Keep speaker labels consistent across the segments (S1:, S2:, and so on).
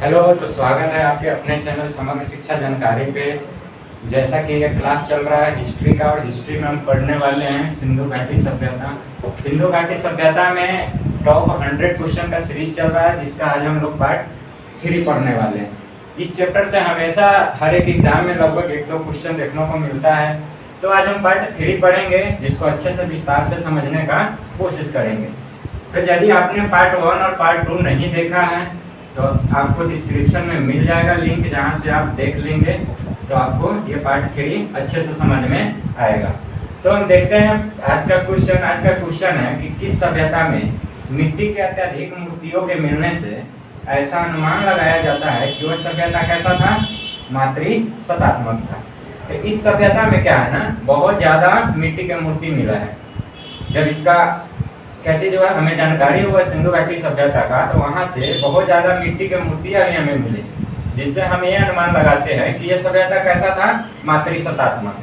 S1: Hello, तो स्वागत है आपके अपने चैनल समग्र शिक्षा जानकारी पे। जैसा कि ये क्लास चल रहा है हिस्ट्री का, और हिस्ट्री में हम पढ़ने वाले हैं सिंधु घाटी सभ्यता। सिंधु घाटी सभ्यता में टॉप 100 क्वेश्चन का सीरीज चल रहा है, जिसका आज हम लोग पार्ट 3 पढ़ने वाले हैं। इस चैप्टर से हमेशा हर एक एग्जाम में लगभग 1-2 क्वेश्चन देखने को मिलता है। तो आज हम पार्ट 3 पढ़ेंगे, जिसको अच्छे से विस्तार से समझने का कोशिश करेंगे। तो यदि आपने पार्ट 1 और पार्ट 2 नहीं देखा है तो आपको डिस्क्रिप्शन में मिल जाएगा लिंक, जहाँ से आप देख लेंगे तो आपको ये पार्ट 3 अच्छे से समझ में आएगा। तो हम देखते हैं आज का क्वेश्चन है कि किस सभ्यता में मिट्टी के अत्यधिक मूर्तियों के मिलने से ऐसा अनुमान लगाया जाता है कि वह सभ्यता कैसा था, मातृसत्तात्मक था। तो इस सभ्यता में क्या है ना, बहुत ज़्यादा मिट्टी के मूर्ति मिला है। जब इसका क्या चीज़ हुआ, हमें जानकारी हुआ सिंधु घाटी सभ्यता का, तो वहाँ से बहुत ज़्यादा मिट्टी के मूर्तियाँ भी हमें मिली, जिससे हम ये अनुमान लगाते हैं कि यह सभ्यता कैसा था, मातृसत्तात्मक।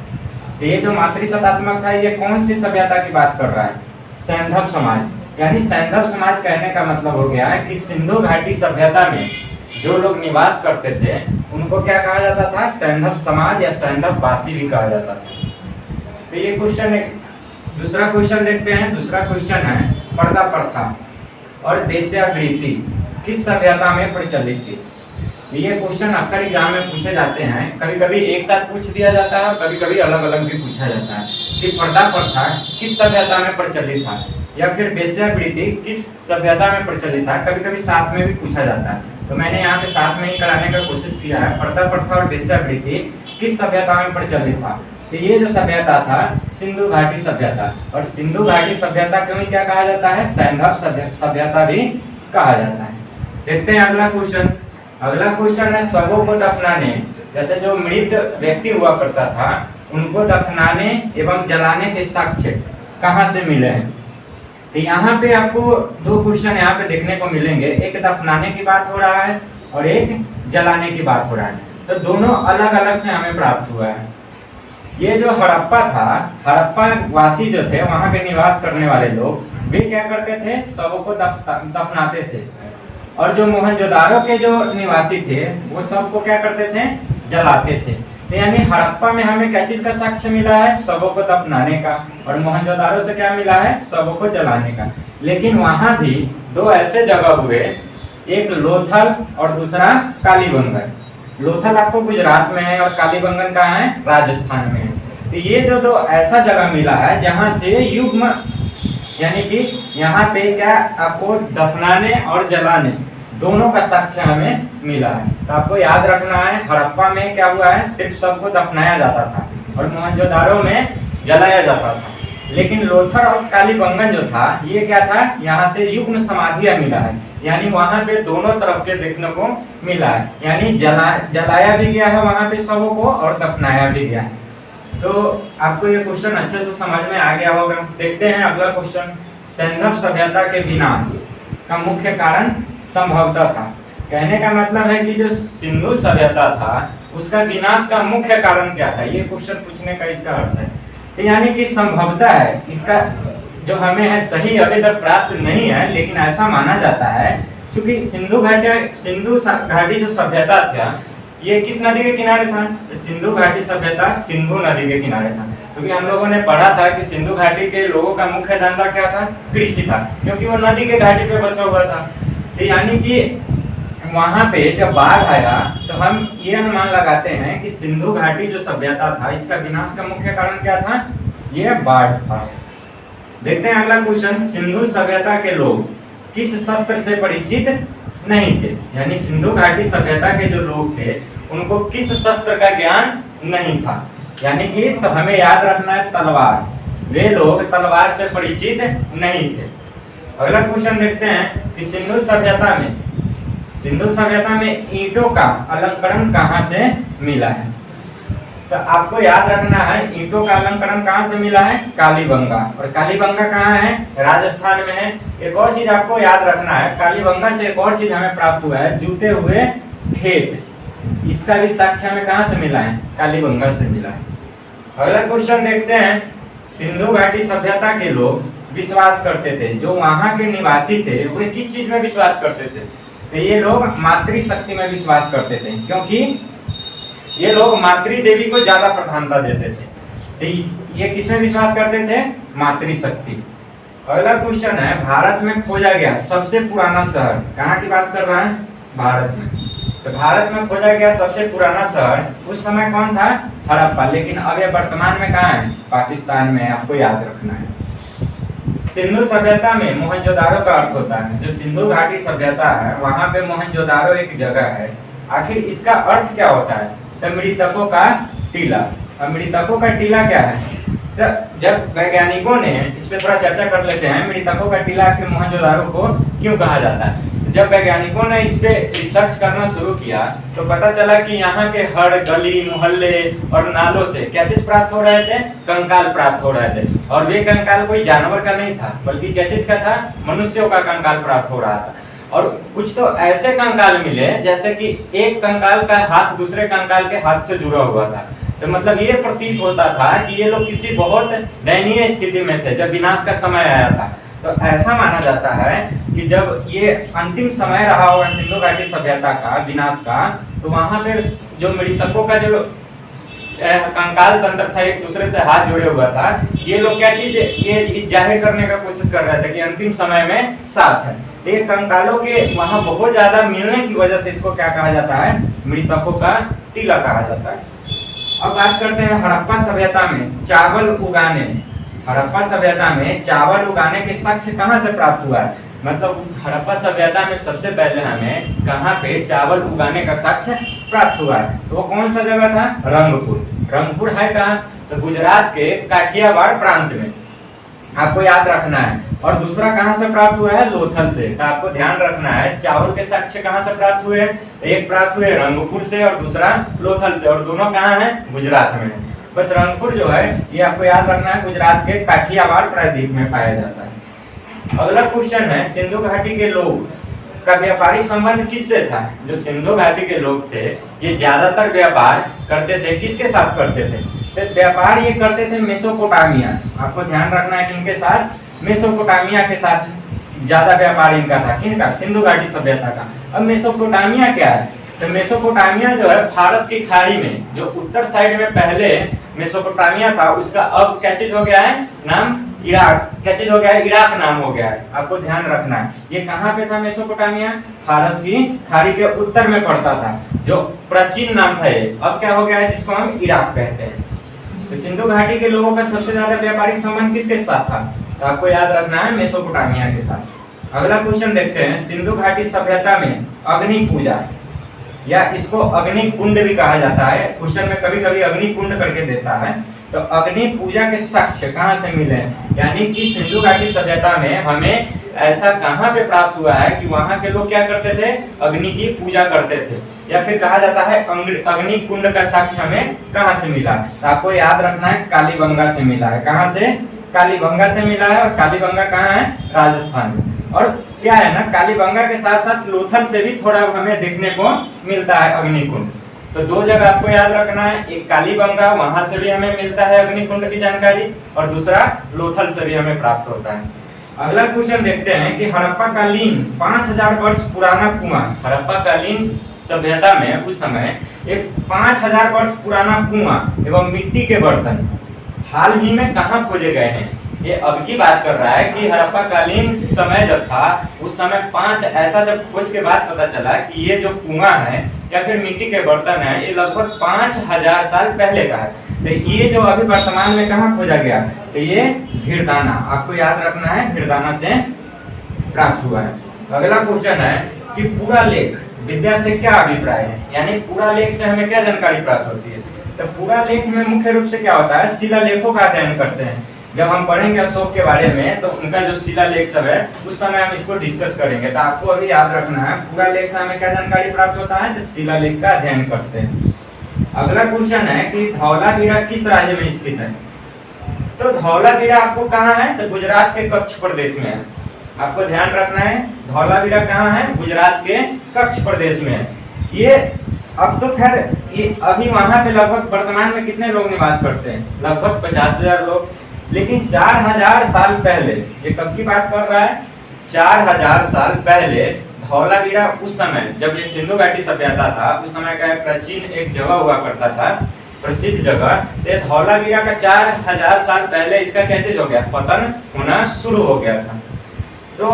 S1: तो ये जो मातृसत्तात्मक था, ये कौन सी सभ्यता की बात कर रहा है, सैंधव समाज। यानी सैंधव समाज कहने का मतलब हो गया है कि सिंधु घाटी सभ्यता में जो लोग निवास करते थे उनको क्या कहा जाता था, सैंधव समाज या सैंधव वासी भी कहा जाता था। तो ये क्वेश्चन है। दूसरा क्वेश्चन देखते हैं। दूसरा क्वेश्चन है पर्दा प्रथा और वेश्यावृत्ति किस सभ्यता में प्रचलित थी। ये क्वेश्चन अक्सर एग्जाम में पूछे जाते हैं, कभी कभी एक साथ पूछ दिया जाता है, कभी कभी अलग अलग भी पूछा जाता है कि पर्दा प्रथा किस सभ्यता में प्रचलित था, या फिर वेश्यावृत्ति किस सभ्यता में प्रचलित था। कभी कभी साथ में भी पूछा जाता है, तो मैंने यहाँ पे साथ में ही कराने का कोशिश किया है। पर्दा प्रथा और वेश्यावृत्ति किस सभ्यता में प्रचलित था। तो ये जो सभ्यता था सिंधु घाटी सभ्यता, और सिंधु घाटी सभ्यता क्यों क्या कहा जाता है, सैंधव सभ्यता भी कहा जाता है। देखते हैं अगला क्वेश्चन। अगला क्वेश्चन है शवों को दफनाने, जैसे जो मृत व्यक्ति हुआ करता था उनको दफनाने एवं जलाने के साक्ष्य कहाँ से मिले हैं। तो यहाँ पे आपको 2 क्वेश्चन यहाँ पे देखने को मिलेंगे, एक दफनाने की बात हो रहा है और एक जलाने की बात हो रहा है। तो दोनों अलग अलग से हमें प्राप्त हुआ है। ये जो हड़प्पा था, हड़प्पा वासी जो थे, वहाँ के निवास करने वाले लोग वे क्या करते थे, शवों को दफनाते थे। और जो मोहनजोदारो के जो निवासी थे वो सबको क्या करते थे, जलाते थे। तो यानी हड़प्पा में हमें क्या चीज का साक्ष्य मिला है, शवों को दफनाने का, और मोहनजोदारो से क्या मिला है, शवों को जलाने का। लेकिन वहाँ भी 2 ऐसे जगह हुए, एक लोथल और दूसरा कालीबंगन। लोथल आपको गुजरात में है और कालीबंगन कहाँ है, राजस्थान में है। तो ये जो 2 ऐसा जगह मिला है जहाँ से युग्म, यानी कि यहाँ पे क्या आपको दफनाने और जलाने दोनों का साक्ष्य हमें मिला है। तो आपको याद रखना है, हड़प्पा में क्या हुआ है, सिर्फ सबको दफनाया जाता था और मोहनजोदारो में जलाया जाता था। लेकिन लोथल और कालीबंगन जो था, ये क्या था, यहाँ से युग्म समाधियाँ मिला है, यानी वहाँ पे दोनों तरफ के देखने को मिला है। यानी जलाया भी गया है वहाँ पे शवों को और दफनाया भी गया है। तो आपको ये क्वेश्चन अच्छे से समझ में आ गया होगा। देखते हैं अगला क्वेश्चन। सैंधव सभ्यता के विनाश का मुख्य कारण संभवतः था। कहने का मतलब है कि जो सिंधु सभ्यता था उसका विनाश का मुख्य कारण क्या था, ये क्वेश्चन पूछने का इसका अर्थ है। तो यानी कि संभवतः है, इसका जो हमें है सही अभी तक प्राप्त नहीं है, लेकिन ऐसा माना जाता है क्योंकि सिंधु घाटी जो सभ्यता था ये किस नदी के किनारे था, सिंधु घाटी सभ्यता सिंधु नदी के किनारे था। क्योंकि हम लोगों ने पढ़ा था कि सिंधु घाटी के लोगों का मुख्य धंधा क्या था, कृषि था, क्योंकि वो नदी के घाटी पे बसा हुआ था। तो यानी कि वहाँ पे जब बाढ़ आया तो हम ये अनुमान लगाते हैं कि सिंधु घाटी जो सभ्यता था इसका विनाश का मुख्य कारण क्या था, ये बाढ़ था। देखते हैं अगला क्वेश्चन। सिंधु सभ्यता के लोग किस शस्त्र से परिचित नहीं थे, यानी सिंधु घाटी सभ्यता के जो लोग थे उनको किस शस्त्र का ज्ञान नहीं था। यानी कि तो हमें याद रखना है तलवार, वे लोग तलवार से परिचित नहीं थे। अगला क्वेश्चन देखते हैं कि सिंधु सभ्यता में ईंटों का अलंकरण कहाँ से मिला है। तो आपको याद रखना है ईंटों का अलंकरण कहाँ से मिला है, कालीबंगा। और कालीबंगा कहाँ है, राजस्थान में है। एक और चीज आपको याद रखना है, कालीबंगा से एक और चीज हमें प्राप्त हुआ है, जूते हुए खेत। इसका भी साक्ष्य हमें कहाँ से मिला है, कालीबंगा से मिला है। अगला क्वेश्चन देखते हैं। सिंधु घाटी सभ्यता के लोग विश्वास करते थे, जो वहाँ के निवासी थे वे किस चीज में विश्वास करते थे, तो ये लोग मातृशक्ति में विश्वास करते थे, क्योंकि ये लोग मातृ देवी को ज्यादा प्रधानता देते थे। तो ये किसमें विश्वास करते थे? मातृशक्ति। अगला क्वेश्चन है, भारत में खोजा गया सबसे पुराना शहर, कहाँ की बात कर रहा है? भारत में। तो भारत में खोजा गया सबसे पुराना शहर उस समय कौन था? हड़प्पा। लेकिन अब ये वर्तमान में कहाँ है? पाकिस्तान में। आपको याद रखना है। सिंधु सभ्यता में मोहनजोदारो का अर्थ होता है, जो सिंधु घाटी सभ्यता है वहां पे मोहनजोदारो एक जगह है। आखिर इसका अर्थ क्या होता है? तो मृतकों का टीला। अब मृतकों का टीला क्या है? तो जब वैज्ञानिकों ने इस पे थोड़ा चर्चा कर लेते हैं, मृतकों का टीला आखिर मोहनजोदारो को क्यों कहा जाता है। जब वैज्ञानिकों ने इस पे रिसर्च करना शुरू किया तो पता चला कि यहाँ के हर गली मोहल्ले और नालों से क्या चीज प्राप्त हो रहे थे? कंकाल प्राप्त हो रहे थे। और वे कंकाल कोई जानवर का नहीं था, बल्कि क्या चीज का था? मनुष्यों का कंकाल प्राप्त हो रहा था। और कुछ तो ऐसे कंकाल मिले जैसे कि एक कंकाल का हाथ दूसरे कंकाल के हाथ से जुड़ा हुआ था। तो मतलब ये प्रतीत होता था कि ये लोग किसी बहुत दयनीय स्थिति में थे जब विनाश का समय आया था। तो ऐसा माना जाता है कि जब ये अंतिम समय रहा होगा सिंधु घाटी सभ्यता का विनाश का, तो वहां पे जो मृतकों का जो कंकाल तंत्र था, एक दूसरे से हाथ जुड़े हुआ था, ये लोग क्या चीज ये जाहिर करने का कोशिश कर रहे थे कि अंतिम समय में साथ है। ये कंकालों के वहां बहुत ज्यादा मिलने की वजह से इसको क्या कहा जाता है? मृतकों का टीला कहा जाता है। अब बात करते हैं हड़प्पा सभ्यता में चावल उगाने। हड़प्पा सभ्यता में चावल उगाने के साक्ष्य कहाँ से प्राप्त हुआ है? मतलब हड़प्पा सभ्यता में सबसे पहले हमें कहाँ पे चावल उगाने का साक्ष्य प्राप्त हुआ है? तो वो कौन सा जगह था? रंगपुर। रंगपुर है कहाँ? तो गुजरात के काठियावाड़ प्रांत में। आपको याद रखना है। और दूसरा कहाँ से प्राप्त हुआ है? लोथल से। तो आपको ध्यान रखना है चावल के साक्ष्य कहाँ से प्राप्त हुए? एक प्राप्त हुए रंगपुर से और दूसरा लोथल से, और दोनों कहाँ है? गुजरात में। बस रंगपुर जो है ये आपको याद रखना है, गुजरात के काठियावाड़ प्रायद्वीप में पाया जाता है। अगला क्वेश्चन है, सिंधु घाटी के लोग का व्यापारिक संबंध किससे था? जो सिंधु घाटी के लोग थे ये ज्यादातर व्यापार करते थे किसके साथ करते थे? तो व्यापार ये करते थे मेसोपोटामिया। आपको ध्यान रखना है किनके साथ? मेसोपोटामिया के साथ ज्यादा व्यापार इनका था। किनका? सिंधु घाटी सभ्यता का। अब मेसोपोटामिया क्या है? तो मेसोपोटामिया जो है फारस की खाड़ी में, जो उत्तर साइड में पहले मेसोपोटामिया था उसका अब क्या चीज हो गया है? नाम इराक। क्या चीज हो गया है? इराक नाम हो गया है। आपको ध्यान रखना है। ये कहाँ पे था मेसोपोटामिया? फारस की खाड़ी के उत्तर में पड़ता था, जो प्राचीन नाम था ये। अब क्या हो गया है? जिसको हम इराक कहते हैं। तो सिंधु घाटी के लोगों का सबसे ज्यादा व्यापारिक संबंध किसके साथ था? तो आपको याद रखना है मेसोपोटामिया के साथ। अगला क्वेश्चन देखते हैं, सिंधु घाटी सभ्यता में अग्नि पूजा या इसको अग्नि कुंड भी कहा जाता है, क्वेश्चन में कभी कभी अग्नि कुंड करके देता है। तो अग्नि पूजा के साक्ष्य कहाँ से मिले? यानी कि सिंधु घाटी सभ्यता में हमें ऐसा कहाँ पे प्राप्त हुआ है कि वहाँ के लोग क्या करते थे? अग्नि की पूजा करते थे। या फिर कहा जाता है अग्नि कुंड का साक्ष्य हमें कहाँ से मिला? तो आपको याद रखना है कालीबंगा से मिला है। कहाँ से? कालीबंगा से मिला है। और कालीबंगा कहाँ है? राजस्थान में। और क्या है ना, कालीबंगा के साथ साथ लोथल से भी थोड़ा हमें देखने को मिलता है अग्निकुंड। तो दो जगह आपको याद रखना है, एक कालीबंगा वहां से भी हमें मिलता है अग्निकुंड की जानकारी, और दूसरा लोथल से भी हमें प्राप्त होता है। अगला क्वेश्चन देखते हैं कि हड़प्पा कालीन 5000 वर्ष पुराना कुआं, हड़प्पा कालीन सभ्यता में उस समय एक 5000 वर्ष पुराना कुआं एवं मिट्टी के बर्तन हाल ही में कहाँ खोजे गए हैं? ये अब की बात कर रहा है कि हड़प्पा कालीन समय जब था उस समय 5 ऐसा जब खोज के बाद पता चला कि ये जो कुआं है या फिर मिट्टी के बर्तन है ये लगभग 5000 साल पहले का है। तो ये जो अभी वर्तमान में कहाँ खोजा गया? तो ये भीड़दाना, आपको याद रखना है भीड़दाना से प्राप्त हुआ है। अगला क्वेश्चन है कि पूरा लेख विद्या से क्या अभिप्राय है? यानी पूरा लेख से हमें क्या जानकारी प्राप्त होती है? तो पूरा लेख में मुख्य रूप से क्या होता है? शिलालेखों का अध्ययन करते हैं। जब हम पढ़ेंगे अशोक के बारे में तो उनका जो शिलालेख सब है उस समय हम इसको डिस्कस करेंगे। तो आपको अभी याद रखना है पूरा लेख से हमें क्या जानकारी प्राप्त होता है? तो शिलालेख का अध्ययन करते हैं। अगला क्वेश्चन है कि धौलावीरा किस राज्य में स्थित है? तो धौलावीरा आपको कहाँ है? तो गुजरात के कच्छ प्रदेश में है। आपको ध्यान रखना है धौलावीरा कहाँ है? गुजरात के कच्छ प्रदेश में है। ये अब तो खैर ये अभी वहां पे लगभग वर्तमान में कितने लोग निवास करते हैं? लगभग 50,000 लोग। लेकिन 4000 साल पहले, ये कब की बात कर रहा है? 4000 साल पहले धौलावीरा उस समय जब ये सिंधु घाटी सभ्यता था, उस समय का प्राचीन एक जगह हुआ करता था, प्रसिद्ध जगह। ये धौलावीरा का 4000 साल पहले इसका क्या चीज हो गया, पतन होना शुरू हो गया था। तो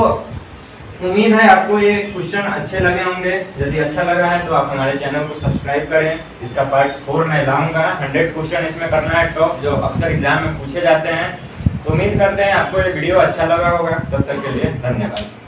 S1: उम्मीद है आपको ये क्वेश्चन अच्छे लगे होंगे। यदि अच्छा लगा है तो आप हमारे चैनल को सब्सक्राइब करें। इसका पार्ट 4 मैं लाऊंगा। 100 क्वेश्चन इसमें करना है टॉप, जो अक्सर एग्जाम में पूछे जाते हैं। तो उम्मीद करते हैं आपको ये वीडियो अच्छा लगा होगा। तब तक के लिए धन्यवाद।